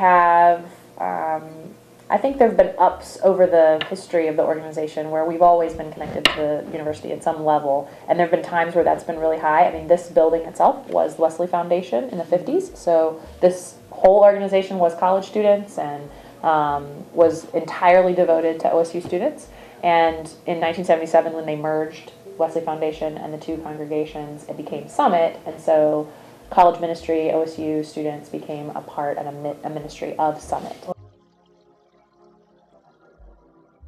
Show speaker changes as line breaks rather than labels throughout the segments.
have, I think there have been ups over the history of the organization where we've always been connected to the university at some level, and there have been times where that's been really high. I mean, this building itself was the Wesley Foundation in the 50s, so this whole organization was college students and was entirely devoted to OSU students. And in 1977, when they merged Wesley Foundation and the two congregations, it became Summit, and so college ministry, OSU students became a part and a ministry of Summit.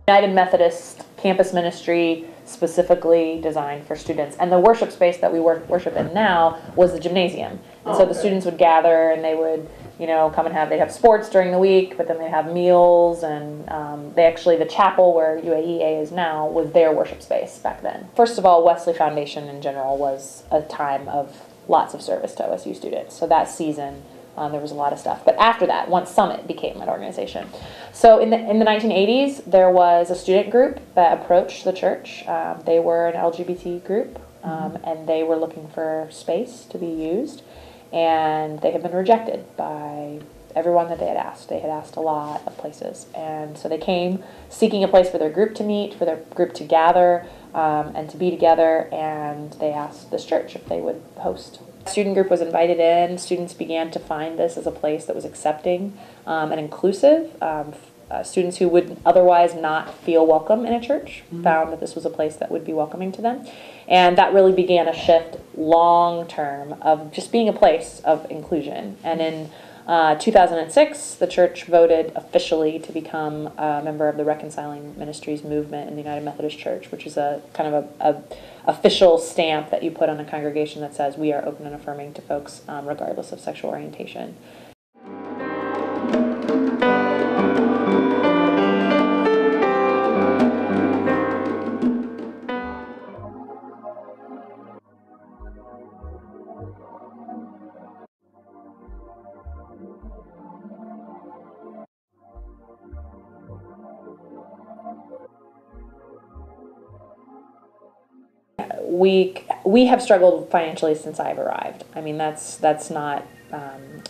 United Methodist campus ministry specifically designed for students, and the worship space that we worship in now was the gymnasium. And so the students would gather and they would, you know, come and they'd have sports during the week, but then they'd have meals, and the chapel where UAEA is now was their worship space back then. First of all, Wesley Foundation in general was a time of lots of service to OSU students. So that season, there was a lot of stuff. But after that, once Summit became an organization. So in the 1980s, there was a student group that approached the church. They were an LGBT group, and they were looking for space to be used. And they had been rejected by everyone that they had asked. They had asked a lot of places. And so they came seeking a place for their group to meet, for their group to gather, and to be together. And they asked this church if they would host. The student group was invited in. Students began to find this as a place that was accepting and inclusive. Students who would otherwise not feel welcome in a church found that this was a place that would be welcoming to them. And that really began a shift long term of just being a place of inclusion. And in 2006, the church voted officially to become a member of the Reconciling Ministries movement in the United Methodist Church, which is a kind of a official stamp that you put on a congregation that says we are open and affirming to folks regardless of sexual orientation. We have struggled financially since I've arrived. I mean, that's not.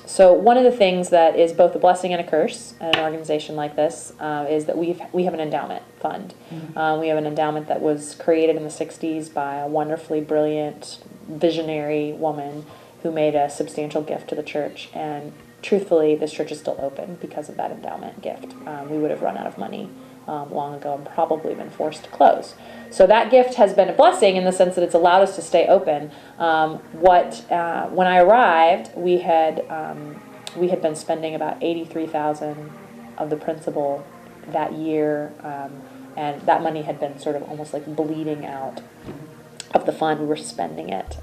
So one of the things that is both a blessing and a curse in an organization like this is that we have an endowment fund. We have an endowment that was created in the 60s by a wonderfully brilliant, visionary woman who made a substantial gift to the church. And truthfully, this church is still open because of that endowment gift. We would have run out of money long ago and probably been forced to close. So that gift has been a blessing in the sense that it's allowed us to stay open. When I arrived, we had been spending about $83,000 of the principal that year, and that money had been sort of almost like bleeding out of the fund. We were spending it,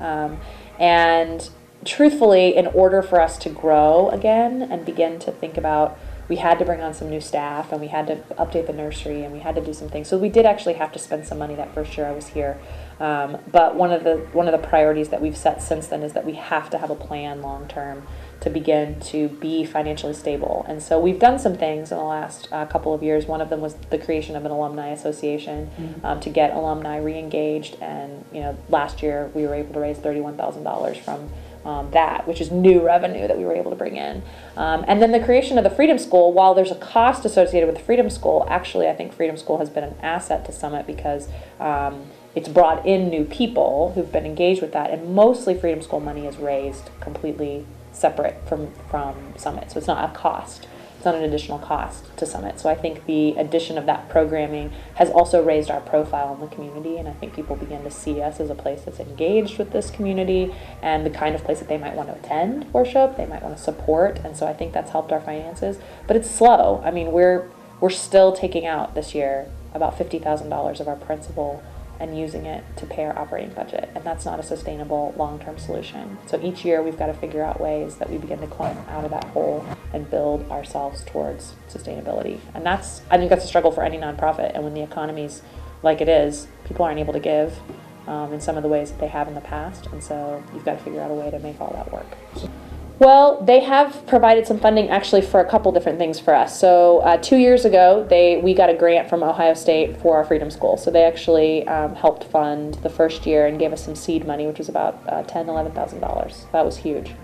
and truthfully, in order for us to grow again and begin to think about, we had to bring on some new staff, and we had to update the nursery, and we had to do some things. So we did actually have to spend some money that first year I was here. But one of the priorities that we've set since then is that we have to have a plan long term to begin to be financially stable. And so we've done some things in the last couple of years. One of them was the creation of an Alumni Association to get alumni re-engaged. And last year we were able to raise $31,000 from that, which is new revenue that we were able to bring in. And then the creation of the Freedom School, while there's a cost associated with the Freedom School, actually I think Freedom School has been an asset to Summit because it's brought in new people who've been engaged with that, and mostly Freedom School money is raised completely separate from Summit. So it's not a cost. It's not an additional cost to Summit. So I think the addition of that programming has also raised our profile in the community, and I think people begin to see us as a place that's engaged with this community and the kind of place that they might want to attend worship, they might want to support, and so I think that's helped our finances. But it's slow. I mean, we're still taking out this year about $50,000 of our principal and using it to pay our operating budget, and that's not a sustainable long-term solution. So each year we've got to figure out ways that we begin to climb out of that hole and build ourselves towards sustainability. And I think that's a struggle for any nonprofit, and when the economy's like it is, people aren't able to give in some of the ways that they have in the past, and so you've got to figure out a way to make all that work. Well, they have provided some funding actually for a couple different things for us. So 2 years ago, we got a grant from Ohio State for our Freedom School. So they actually helped fund the first year and gave us some seed money, which was about $10,000, $11,000. That was huge.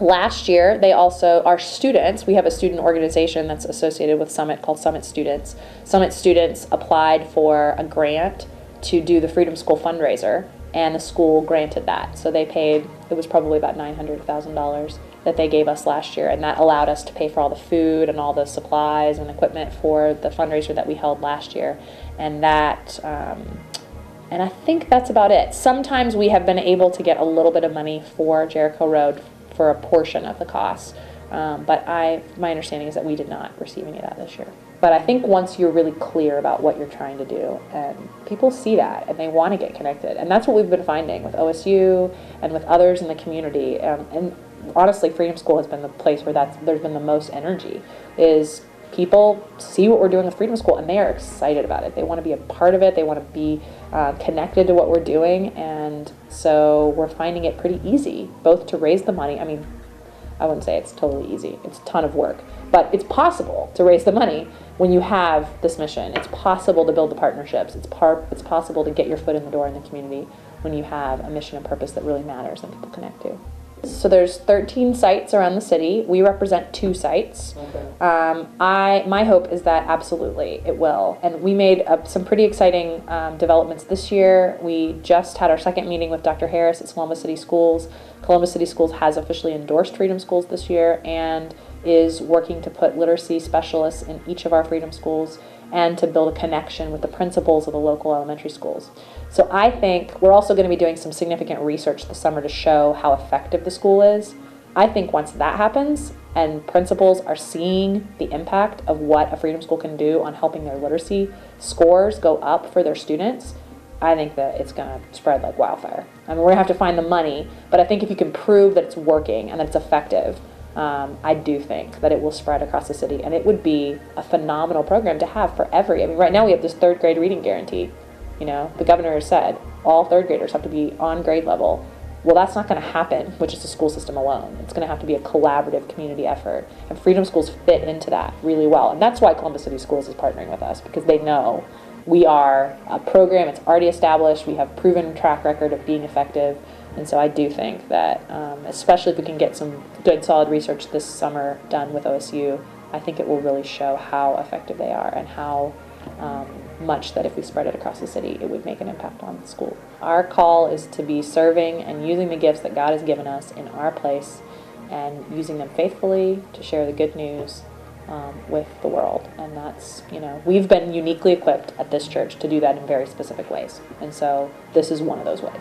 Last year, they also, our students, we have a student organization that's associated with Summit called Summit Students. Summit Students applied for a grant to do the Freedom School fundraiser, and the school granted that. So they paid, it was probably about $900,000 that they gave us last year, and that allowed us to pay for all the food and all the supplies and equipment for the fundraiser that we held last year. And that, and I think that's about it. Sometimes we have been able to get a little bit of money for Jericho Road for a portion of the cost, but my understanding is that we did not receive any of that this year. But I think once you're really clear about what you're trying to do, and people see that and they want to get connected, and that's what we've been finding with OSU and with others in the community, and honestly Freedom School has been the place where there's been the most energy, is people see what we're doing with Freedom School and they are excited about it. They want to be a part of it, they want to be connected to what we're doing, and so we're finding it pretty easy both to raise the money. I mean, I wouldn't say it's totally easy, it's a ton of work, but it's possible to raise the money when you have this mission. It's possible to build the partnerships. It's possible to get your foot in the door in the community when you have a mission and purpose that really matters and people connect to. So there's 13 sites around the city. We represent 2 sites. Okay. My hope is that absolutely it will. And we made some pretty exciting developments this year. We just had our second meeting with Dr. Harris at Columbus City Schools. Columbus City Schools has officially endorsed Freedom Schools this year and is working to put literacy specialists in each of our Freedom Schools and to build a connection with the principals of the local elementary schools. So I think we're also going to be doing some significant research this summer to show how effective the school is. I think once that happens and principals are seeing the impact of what a Freedom School can do on helping their literacy scores go up for their students, I think that it's going to spread like wildfire. I mean, we're going to have to find the money, but I think if you can prove that it's working and that it's effective, I do think that it will spread across the city, and it would be a phenomenal program to have for I mean, right now we have this 3rd grade reading guarantee. You know, the governor has said all 3rd graders have to be on grade level. Well, that's not going to happen with just the school system alone. It's going to have to be a collaborative community effort, and Freedom Schools fit into that really well. And that's why Columbus City Schools is partnering with us, because they know we are a program, it's already established, we have proven track record of being effective. And so I do think that, especially if we can get some good, solid research this summer done with OSU, I think it will really show how effective they are and how much that if we spread it across the city, it would make an impact on the school. Our call is to be serving and using the gifts that God has given us in our place and using them faithfully to share the good news with the world. And that's, you know, we've been uniquely equipped at this church to do that in very specific ways. And so this is one of those ways.